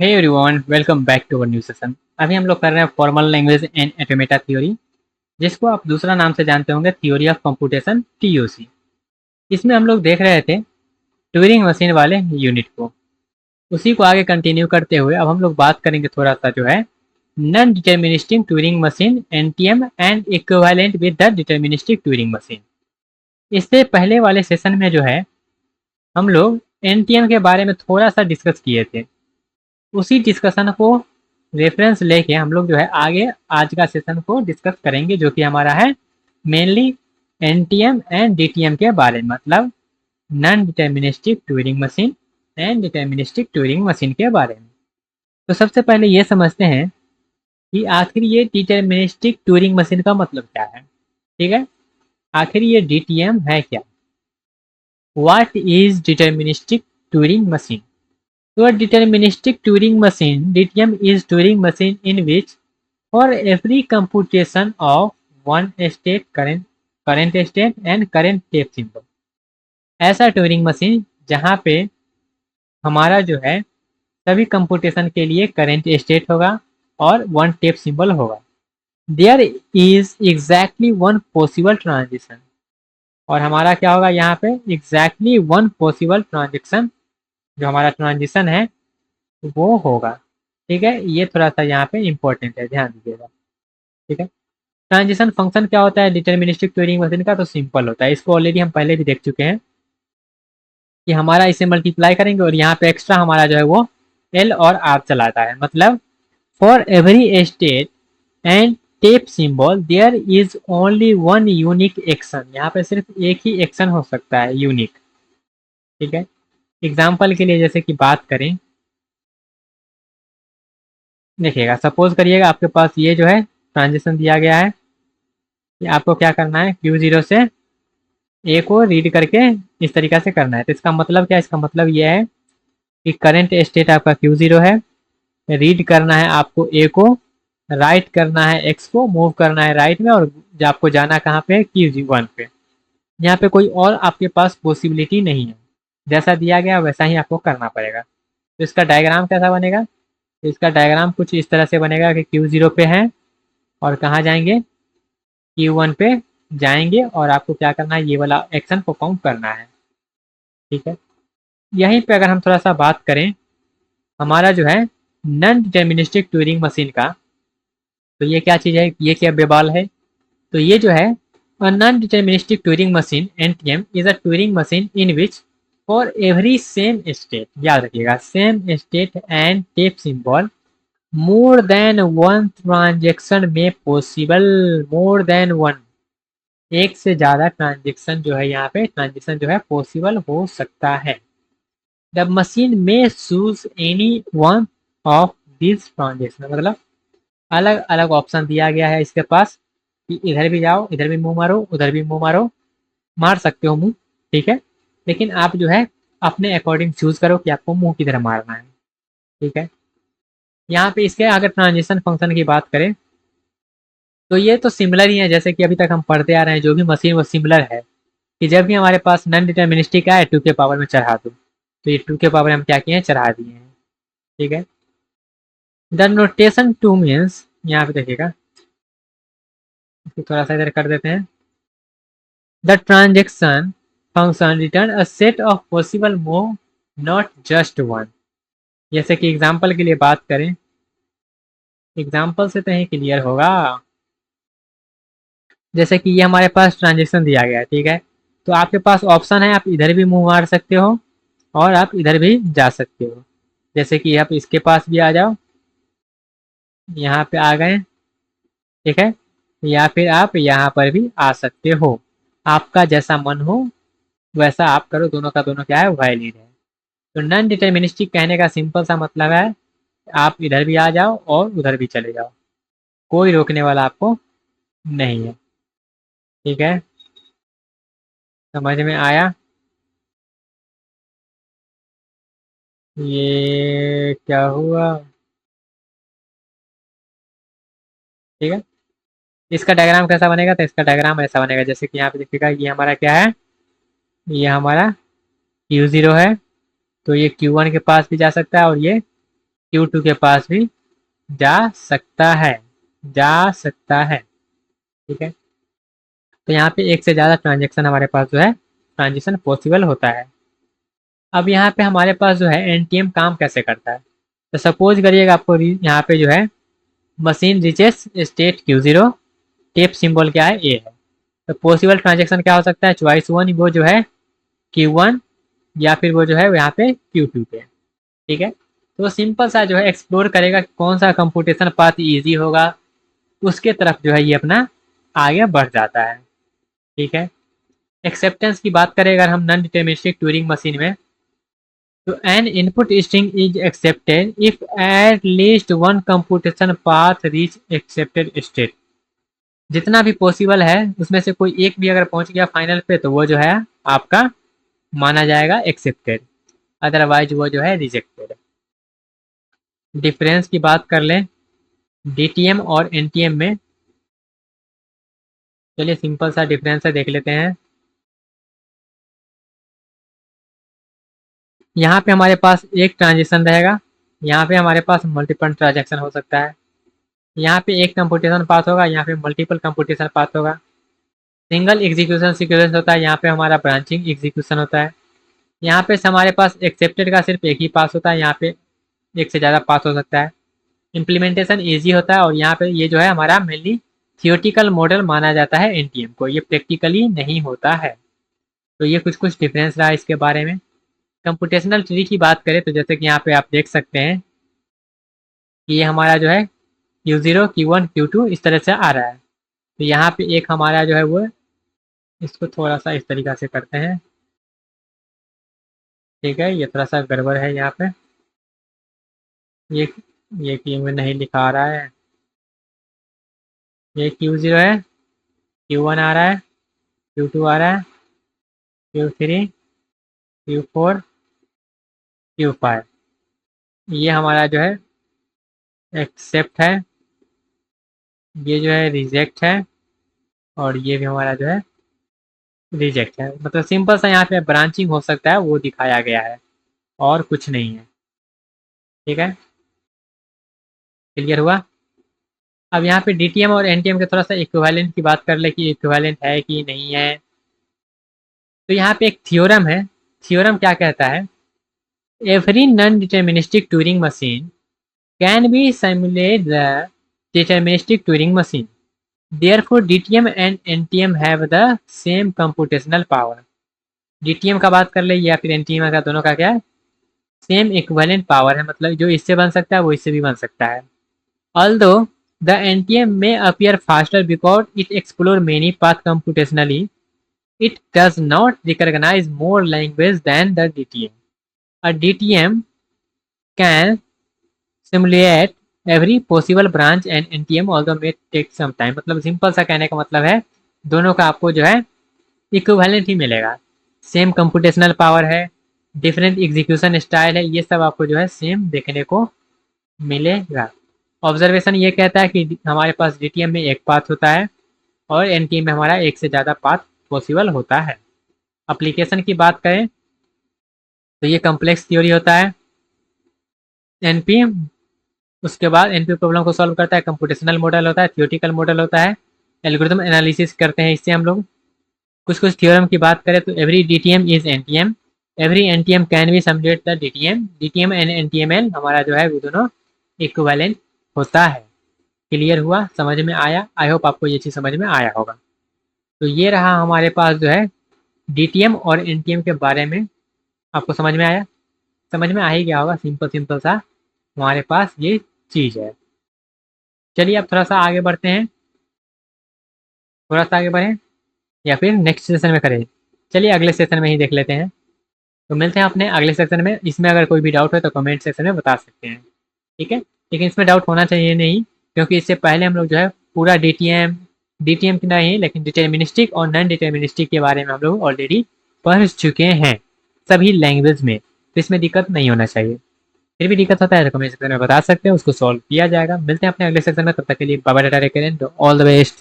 Hey everyone, welcome back to our new session. अभी हम लोग कर रहे हैं formal language and automata theory, जिसको आप दूसरा नाम से जानते होंगे थ्योरी ऑफ कंप्यूटेशन टीओसी। इसमें हम लोग देख रहे थे ट्यूरिंग मशीन वाले यूनिट को। उसी को आगे कंटिन्यू करते हुए अब हम लोग बात करेंगे थोड़ा सा जो है non deterministic Turing machine NTM and equivalent with the deterministic Turing machine. इससे पहले वाले सेशन में जो है हम लोग एनटीएम के बारे में थोड़ा सा डिस्कस किए थे। उसी डिस्कशन को रेफरेंस लेके हम लोग जो है आगे आज का सेशन को डिस्कस करेंगे, जो कि हमारा है मेनली एनटीएम एंड डीटीएम के बारे में, मतलब non deterministic Turing machine and deterministic Turing machine के बारे में। तो सबसे पहले ये समझते हैं कि आखिर ये डिटर्मिनिस्टिक ट्यूरिंग मशीन का मतलब क्या है। ठीक है, आखिर ये डीटीएम है क्या? What is deterministic Turing machine? So a deterministic Turing machine (DTM) is Turing machine in which for every computation of one state, current state and current tape symbol, ऐसा ट्यूरिंग मशीन जहाँ पे हमारा जो है सभी computation के लिए current state होगा और वन टेप सिंबल होगा। There is exactly one possible transition, और हमारा क्या होगा यहाँ पे एग्जैक्टली वन पॉसिबल ट्रांजेक्शन, जो हमारा ट्रांजिशन है वो होगा। ठीक है, ये थोड़ा सा यहाँ पे इंपॉर्टेंट है, ध्यान दीजिएगा। ठीक है, ट्रांजिशन फंक्शन क्या होता है डिटर्मिनिस्टिक ट्यूरिंग मशीन का? तो सिंपल होता है, इसको ऑलरेडी हम पहले भी देख चुके हैं कि हमारा इसे मल्टीप्लाई करेंगे और यहाँ पे एक्स्ट्रा हमारा जो है वो एल और आर चलाता है। मतलब for every state and tape symbol there is only one unique action, यहाँ पे सिर्फ एक ही एक्शन हो सकता है, यूनिक। ठीक है, एग्जाम्पल के लिए जैसे कि बात करें, देखिएगा, सपोज करिएगा आपके पास ये जो है ट्रांजिशन दिया गया है कि आपको क्या करना है, Q0 से ए को रीड करके इस तरीका से करना है। तो इसका मतलब क्या है? इसका मतलब ये है कि करंट स्टेट आपका Q0 है, रीड करना है आपको ए को, राइट करना है एक्स को, मूव करना है राइट में, और आपको जाना कहाँ पे? Q1 पे। यहाँ पे कोई और आपके पास पॉसिबिलिटी नहीं है, जैसा दिया गया वैसा ही आपको करना पड़ेगा। तो इसका डायग्राम कैसा बनेगा? तो इसका डायग्राम कुछ इस तरह से बनेगा कि Q0 पे है और कहाँ जाएंगे? Q1 पे जाएंगे, और आपको क्या करना है? ये वाला एक्शन परफॉर्म करना है। ठीक है, यहीं पे अगर हम थोड़ा सा बात करें हमारा जो है नॉन डिटर्मिनिस्टिक ट्यूरिंग मशीन का, तो ये क्या चीज़ है, ये क्या बेबाल है? तो ये जो है non deterministic Turing machine NTM is a Turing machine in which for every same state, याद रखिएगा, same state and tape symbol more than one transaction में पॉसिबल। मोर देन वन, एक से ज़्यादा ट्रांजेक्शन जो है यहाँ पे ट्रांजेक्शन जो है पॉसिबल हो सकता है। द मशीन में choose any one of this transaction, मतलब अलग अलग ऑप्शन दिया गया है इसके पास कि इधर भी जाओ, इधर भी मुंह मारो, उधर भी मुंह मारो, मार सकते हो मुंह। ठीक है, लेकिन आप जो है अपने अकॉर्डिंग चूज करो कि आपको मुंह किधर मारना है। ठीक है, यहाँ पे इसके अगर ट्रांजिशन फंक्शन की बात करें तो ये तो सिमिलर ही है, जैसे कि अभी तक हम पढ़ते आ रहे हैं, जो भी मशीन वो सिमिलर है कि जब भी हमारे पास नॉन डिटर्मिनिस्टिक आए 2 के पावर में चढ़ा दो, तो ये 2 के पावर हम क्या किए हैं? चढ़ा दिए हैं। ठीक है, द नोटेशन टू मीन्स, यहाँ पे देखिएगा, इसको थोड़ा सा इधर कर देते हैं। The transaction function return a set of possible move, not just one. जैसे कि एग्जाम्पल के लिए बात करें, एग्जाम्पल से तो ही क्लियर होगा। जैसे कि ये हमारे पास ट्रांजेक्शन दिया गया है, ठीक है, तो आपके पास ऑप्शन है, आप इधर भी मुंह मार सकते हो और आप इधर भी जा सकते हो। जैसे कि आप इसके पास भी आ जाओ, यहाँ पे आ गए, ठीक है, या फिर आप यहाँ पर भी आ सकते हो, आपका जैसा मन हो वैसा आप करो, दोनों का दोनों क्या है? वैलिड है। तो नॉन डिटर्मिनिस्टिक कहने का सिंपल सा मतलब है आप इधर भी आ जाओ और उधर भी चले जाओ, कोई रोकने वाला आपको नहीं है। ठीक है, समझ में आया? ये क्या हुआ? ठीक है, इसका डायग्राम कैसा बनेगा? तो इसका डायग्राम ऐसा बनेगा, जैसे कि यहाँ पे देखिएगा, ये हमारा क्या है? ये हमारा Q0 है, तो ये Q1 के पास भी जा सकता है और ये Q2 के पास भी जा सकता है, जा सकता है। ठीक है, तो यहाँ पे एक से ज़्यादा ट्रांजेक्शन हमारे पास जो है ट्रांजेक्शन पॉसिबल होता है। अब यहाँ पे हमारे पास जो है एनटीएम काम कैसे करता है, तो सपोज करिएगा आपको यहाँ पे जो है machine reaches state Q0, tape symbol क्या है, ए है। तो पॉसिबल ट्रांजेक्शन क्या हो सकता है, चॉइस 1 वो जो है Q1, या फिर वो जो है यहाँ पे Q2 पे। ठीक है, तो सिंपल सा जो है एक्सप्लोर करेगा कौन सा कंप्यूटेशन पाथ इजी होगा, उसके तरफ जो है ये अपना आगे बढ़ जाता है। ठीक है, एक्सेप्टेंस की बात करें अगर हम नॉन डिटरमिनिस्टिक ट्यूरिंग मशीन में, तो N input string is accepted if at least one computation path reach accepted state. जितना भी पॉसिबल है उसमें से कोई एक भी अगर पहुंच गया फाइनल पे तो वो जो है आपका माना जाएगा एक्सेप्टेड, अदरवाइज वो जो है रिजेक्टेड। डिफरेंस की बात कर लें डीटीएम और एनटीएम में, चलिए सिंपल सा डिफरेंस है देख लेते हैं। यहाँ पे हमारे पास एक ट्रांजेक्शन रहेगा, यहाँ पे हमारे पास मल्टीपल ट्रांजेक्शन हो सकता है। यहाँ पे एक कंप्यूटेशन पाथ होगा, यहाँ पे मल्टीपल कंप्यूटेशन पाथ होगा। सिंगल एग्जीक्यूशन सीक्वेंस होता है, यहाँ पे हमारा ब्रांचिंग एग्जीक्यूशन होता है। यहाँ पे हमारे पास एक्सेप्टेड का सिर्फ एक ही पास होता है, यहाँ पे एक से ज़्यादा पास हो सकता है। इम्प्लीमेंटेशन ईजी होता है, और यहाँ पे ये जो है हमारा मेनली थियोटिकल मॉडल माना जाता है एनटीएम को, ये प्रैक्टिकली नहीं होता है। तो ये कुछ कुछ डिफरेंस रहा इसके बारे में। कंप्यूटेशनल ट्री की बात करें तो जैसे कि यहाँ पे आप देख सकते हैं कि ये हमारा जो है Q0, Q1, Q2 इस तरह से आ रहा है। तो यहाँ पे एक हमारा जो है वो, इसको थोड़ा सा इस तरीक़ा से करते हैं। ठीक है, ये थोड़ा सा गड़बड़ है यहाँ पे, ये ये Q में नहीं लिखा आ रहा है, ये Q0 है, Q1 आ रहा है, Q2 आ रहा है, Q3, Q4, Q5। ये हमारा जो है एक्सेप्ट है, ये जो है रिजेक्ट है, और ये भी हमारा जो है रिजेक्ट है। मतलब सिंपल सा यहाँ पे ब्रांचिंग हो सकता है वो दिखाया गया है, और कुछ नहीं है। ठीक है, क्लियर हुआ। अब यहाँ पे डीटीएम और एनटीएम के थोड़ा सा इक्विवेलेंट की बात कर ले कि इक्विवेलेंट है कि नहीं है। तो यहाँ पे एक थ्योरम है, थ्योरम क्या कहता है, every non deterministic Turing machine can be simulate the deterministic Turing machine, therefore DTM and NTM have the same computational power. DTM का बात कर ले या फिर एनटीएम का, दोनों का क्या है, सेम इक्विवेलेंट पावर है, मतलब जो इससे बन सकता है वो इससे भी बन सकता है। ऑल्दो द एनटीएम में appear faster because it explore many path computationally, it does not recognize more language than the DTM. A DTM can simulate every possible branch and NTM although may take some time। मतलब simple सा कहने का मतलब है दोनों का आपको जो है इक्विवेलेंट ही मिलेगा, सेम कंप्यूटेशनल पावर है, डिफरेंट एग्जीक्यूशन स्टाइल है, ये सब आपको जो है सेम देखने को मिलेगा। ऑब्जर्वेशन ये कहता है कि हमारे पास DTM में एक पाथ होता है और NTM में हमारा एक से ज़्यादा पाथ पॉसिबल होता है। एप्लीकेशन की बात करें तो ये कम्प्लेक्स थ्योरी होता है एनपी, उसके बाद एनपी प्रॉब्लम को सॉल्व करता है, कंप्यूटेशनल मॉडल होता है, थियोटिकल मॉडल होता है, एल्गोरिथम एनालिसिस करते हैं इससे हम लोग। कुछ कुछ थ्योरम की बात करें तो every DTM is NTM, every NTM can be simulate the DTM, DTM and NTML हमारा जो है वो दोनों इक्विवेलेंट होता है। क्लियर हुआ, समझ में आया, आई होप आपको ये चीज़ समझ में आया होगा। तो ये रहा हमारे पास जो है डीटीएम और एनटीएम के बारे में, आपको समझ में आया, समझ में आ ही गया होगा, सिंपल सिंपल सा हमारे पास ये चीज़ है। चलिए अब थोड़ा सा आगे बढ़ते हैं, थोड़ा सा आगे बढ़ें या फिर नेक्स्ट सेशन में करें, चलिए अगले सेशन में ही देख लेते हैं। तो मिलते हैं अपने अगले सेशन में, इसमें अगर कोई भी डाउट है तो कमेंट सेक्शन में बता सकते हैं। ठीक है, लेकिन इसमें डाउट होना चाहिए नहीं, क्योंकि इससे पहले हम लोग जो है पूरा डीटीएम की नहीं लेकिन डिटर्मिनिस्टिक और नॉन डिटर्मिनिस्टिक के बारे में हम लोग ऑलरेडी पढ़ चुके हैं सभी लैंग्वेज में, तो इसमें दिक्कत नहीं होना चाहिए। फिर भी दिक्कत होता है तो कमेंट सेक्शन में बता सकते हैं, उसको सॉल्व किया जाएगा। मिलते हैं अपने अगले सेक्शन में, तब तक के लिए बाय बाय, टाटा, take care and all the best.